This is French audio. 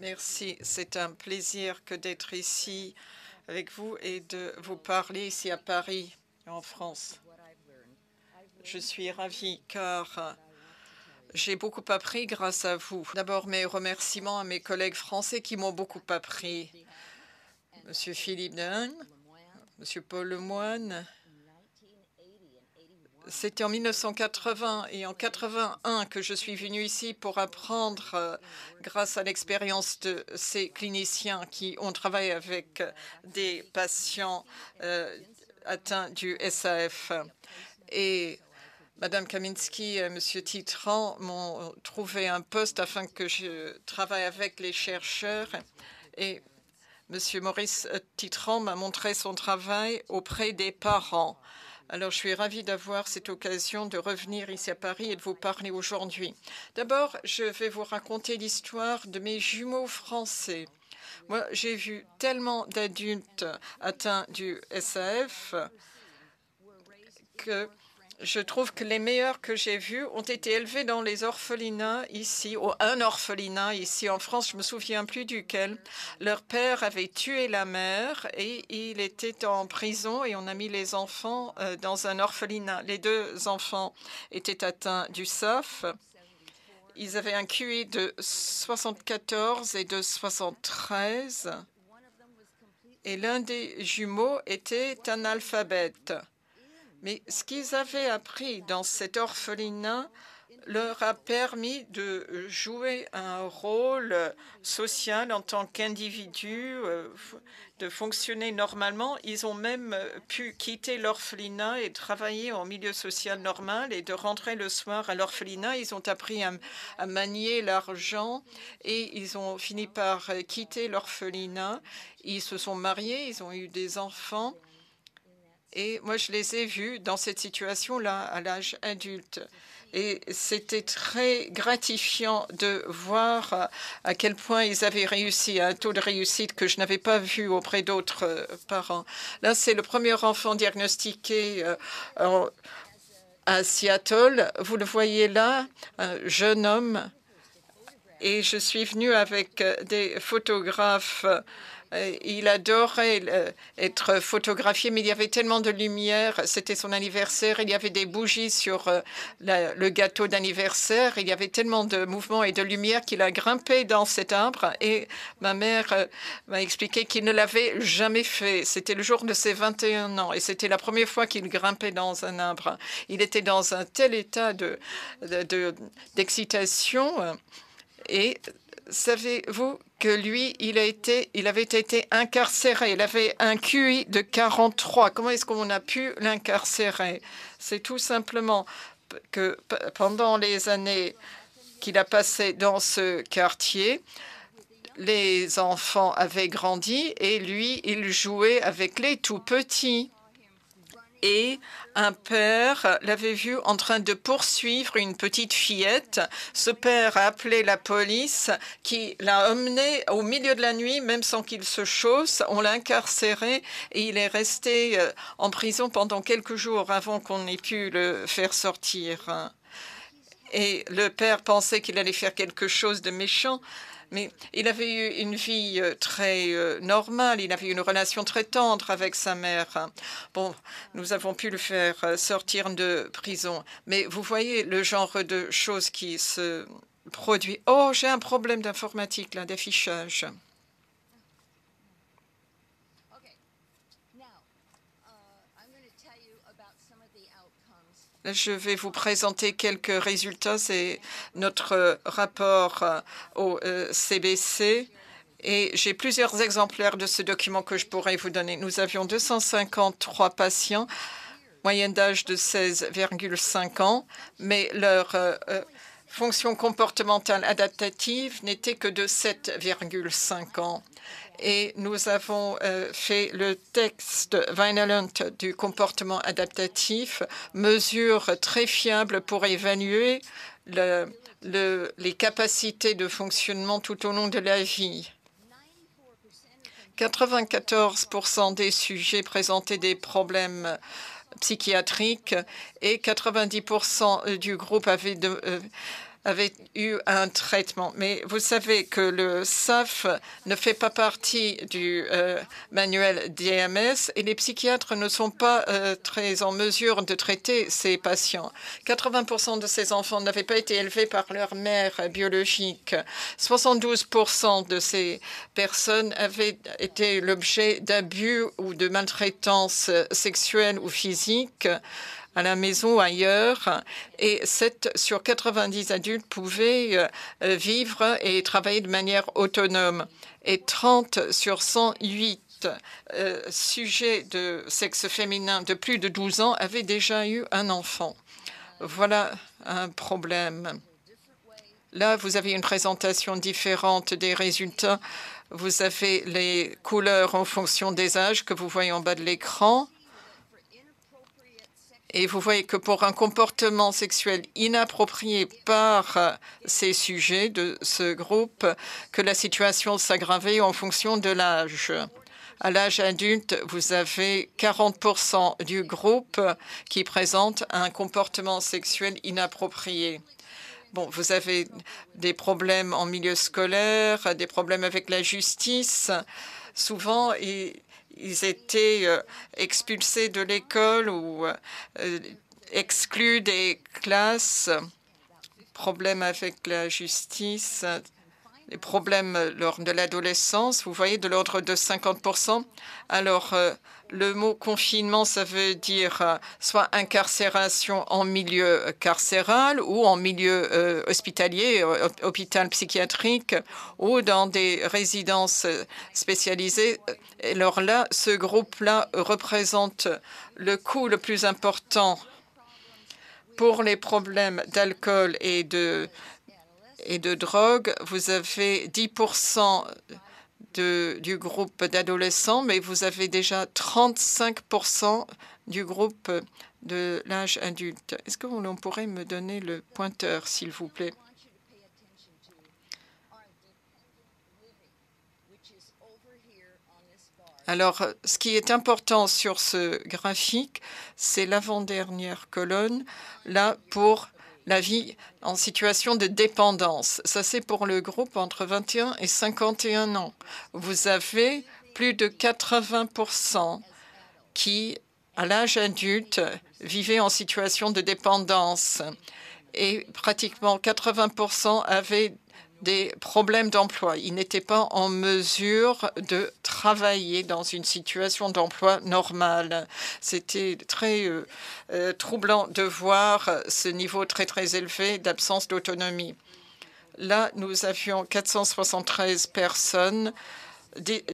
Merci. C'est un plaisir que d'être ici avec vous et de vous parler ici à Paris, en France. Je suis ravie car j'ai beaucoup appris grâce à vous. D'abord, mes remerciements à mes collègues français qui m'ont beaucoup appris. Monsieur Philippe Dehaene, Monsieur Paul Lemoine. C'était en 1980 et en 81 que je suis venue ici pour apprendre grâce à l'expérience de ces cliniciens qui ont travaillé avec des patients atteints du SAF. Et Madame Kaminski et Monsieur Titran m'ont trouvé un poste afin que je travaille avec les chercheurs. Et Monsieur Maurice Titran m'a montré son travail auprès des parents. Alors, je suis ravie d'avoir cette occasion de revenir ici à Paris et de vous parler aujourd'hui. D'abord, je vais vous raconter l'histoire de mes jumeaux français. Moi, j'ai vu tellement d'adultes atteints du SAF que je trouve que les meilleurs que j'ai vus ont été élevés dans les orphelinats ici, ou un orphelinat ici en France, je me souviens plus duquel. Leur père avait tué la mère et il était en prison et on a mis les enfants dans un orphelinat. Les deux enfants étaient atteints du SAF. Ils avaient un QI de 74 et de 73 et l'un des jumeaux était analphabète. Mais ce qu'ils avaient appris dans cet orphelinat leur a permis de jouer un rôle social en tant qu'individu, de fonctionner normalement. Ils ont même pu quitter l'orphelinat et travailler en milieu social normal et de rentrer le soir à l'orphelinat. Ils ont appris à manier l'argent et ils ont fini par quitter l'orphelinat. Ils se sont mariés, ils ont eu des enfants. Et moi, je les ai vus dans cette situation-là, à l'âge adulte. Et c'était très gratifiant de voir à quel point ils avaient réussi, à un taux de réussite que je n'avais pas vu auprès d'autres parents. Là, c'est le premier enfant diagnostiqué à Seattle. Vous le voyez là, un jeune homme. Et je suis venue avec des photographes. Il adorait être photographié, mais il y avait tellement de lumière. C'était son anniversaire. Il y avait des bougies sur le gâteau d'anniversaire. Il y avait tellement de mouvements et de lumière qu'il a grimpé dans cet arbre. Et ma mère m'a expliqué qu'il ne l'avait jamais fait. C'était le jour de ses 21 ans. Et c'était la première fois qu'il grimpait dans un arbre. Il était dans un tel état d'excitation. Et savez-vous que lui, il avait été incarcéré. Il avait un QI de 43. Comment est-ce qu'on a pu l'incarcérer? C'est tout simplement que pendant les années qu'il a passées dans ce quartier, les enfants avaient grandi et lui, il jouait avec les tout petits. Et un père l'avait vu en train de poursuivre une petite fillette. Ce père a appelé la police qui l'a emmené au milieu de la nuit, même sans qu'il se chausse. On l'a incarcéré et il est resté en prison pendant quelques jours avant qu'on ait pu le faire sortir. Et le père pensait qu'il allait faire quelque chose de méchant. Mais il avait eu une vie très normale. Il avait eu une relation très tendre avec sa mère. Bon, nous avons pu le faire sortir de prison. Mais vous voyez le genre de choses qui se produit. Oh, j'ai un problème d'informatique, là, d'affichage. Je vais vous présenter quelques résultats. C'est notre rapport au CBC. Et j'ai plusieurs exemplaires de ce document que je pourrais vous donner. Nous avions 253 patients, moyenne d'âge de 16,5 ans, mais leur fonction comportementale adaptative n'était que de 7,5 ans. Et nous avons fait le texte Vineland du comportement adaptatif, mesure très fiable pour évaluer les capacités de fonctionnement tout au long de la vie. 94% des sujets présentaient des problèmes psychiatriques et 90% du groupe avait avaient eu un traitement. Mais vous savez que le SAF ne fait pas partie du manuel DMS et les psychiatres ne sont pas très en mesure de traiter ces patients. 80% de ces enfants n'avaient pas été élevés par leur mère biologique. 72% de ces personnes avaient été l'objet d'abus ou de maltraitance sexuelle ou physique à la maison ou ailleurs, et 7 sur 90 adultes pouvaient vivre et travailler de manière autonome. Et 30 sur 108 sujets de sexe féminin de plus de 12 ans avaient déjà eu un enfant. Voilà un problème. Là, vous avez une présentation différente des résultats. Vous avez les couleurs en fonction des âges que vous voyez en bas de l'écran. Et vous voyez que pour un comportement sexuel inapproprié par ces sujets de ce groupe, que la situation s'aggravait en fonction de l'âge. À l'âge adulte, vous avez 40% du groupe qui présente un comportement sexuel inapproprié. Bon, vous avez des problèmes en milieu scolaire, des problèmes avec la justice. Souvent, ils étaient expulsés de l'école ou exclus des classes. Problèmes avec la justice, les problèmes lors de l'adolescence, vous voyez, de l'ordre de 50%. Alors, le mot confinement, ça veut dire soit incarcération en milieu carcéral ou en milieu hospitalier, hôpital psychiatrique, ou dans des résidences spécialisées. Alors là, ce groupe-là représente le coût le plus important pour les problèmes d'alcool et de drogue. Vous avez 10% du groupe d'adolescents, mais vous avez déjà 35% du groupe de l'âge adulte. Est-ce que l'on pourrait me donner le pointeur, s'il vous plaît? Alors, ce qui est important sur ce graphique, c'est l'avant-dernière colonne, là, pour la vie en situation de dépendance. Ça, c'est pour le groupe entre 21 et 51 ans. Vous avez plus de 80% qui, à l'âge adulte, vivaient en situation de dépendance. Et pratiquement 80% avaient des problèmes d'emploi. Ils n'étaient pas en mesure de travailler dans une situation d'emploi normale. C'était très troublant de voir ce niveau très, très élevé d'absence d'autonomie. Là, nous avions 473 personnes